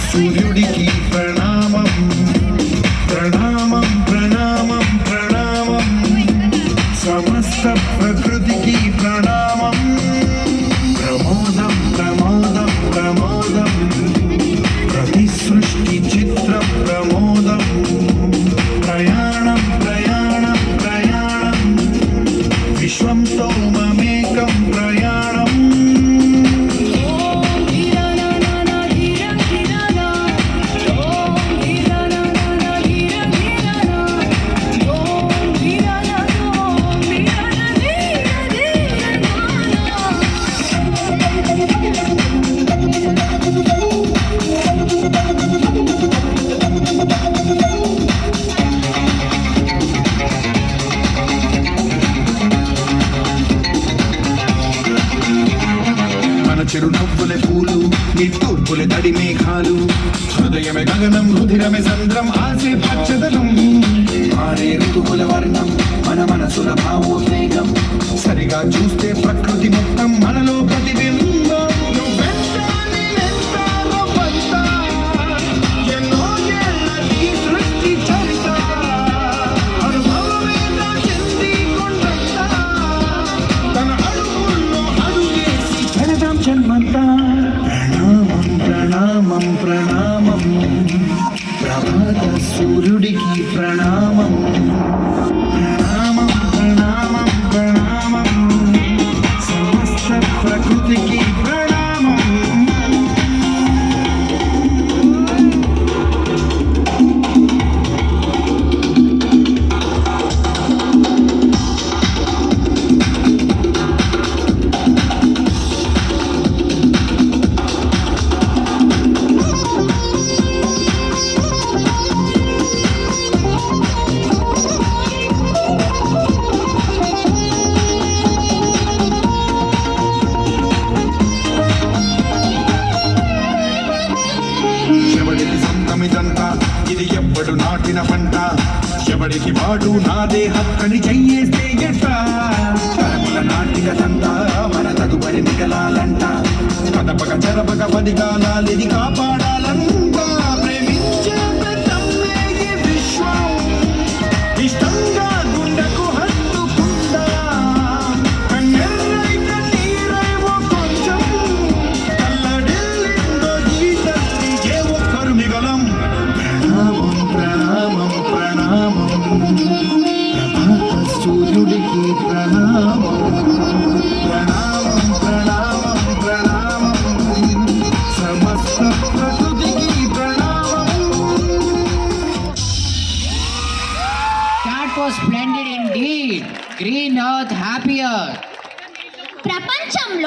సూర్యుడికి ప్రణామం ప్రణామం ప్రణామం ప్రణామం సమస్త ప్రకృతికి ప్రణామం ప్రమోదం ప్రమోదం ప్రమోదం ప్రతి సృష్టి చిత్ర ప్రమోదం ప్రయాణం ప్రయాణం ప్రయాణం విశ్వంతో మమేకం ప్రయాణం చిరునవ్వుల పూలు నిట్టూర్పుల తడి మేఘాలు హృదయమే గగనం రుధిరమే సంద్రం ఆసే పచ్చదనం మారే ఋతువుల వర్ణం మన మనసుల భావోద్వేగం సరిగా చూస్తే ప్రకృతి మొత్తం మనలో ప్రతిబింబం జన్మంతా ప్రణామం ప్రణామం ప్రణామం ప్రభాత సూర్యుడికి ప్రణామం ప్రణామం ప్రణామం ప్రణామం సమస్త ప్రకృతికి ప్రణామం ఇది ఎవ్వడు నాటిన పంట ఎవడికి వాడు నాదే హక్కని చెయ్యేస్తే ఎట్ట తరముల నాటికదంతా మన తదుపరి మిగలాలంట కదపక చెరపక పదిగాలిది కాపాడాలంట ప్రేమించే విశ్వం ఇష్టంగా గుండెకు హత్తుకుందా కన్నెర్రైన నీరేమో కొంచెం కల్లడిల్లిందో ఈ తల్లికే ఒక్కరు మిగలం ప్రణామం ప్రణామం ప్రభాత సూర్యుడికి ప్రణామం ప్రణామం ప్రణామం ప్రణామం సమస్త ప్రకృతికి ప్రణామం. That was splendid indeed. Green Earth, happy Earth. ప్రపంచంలో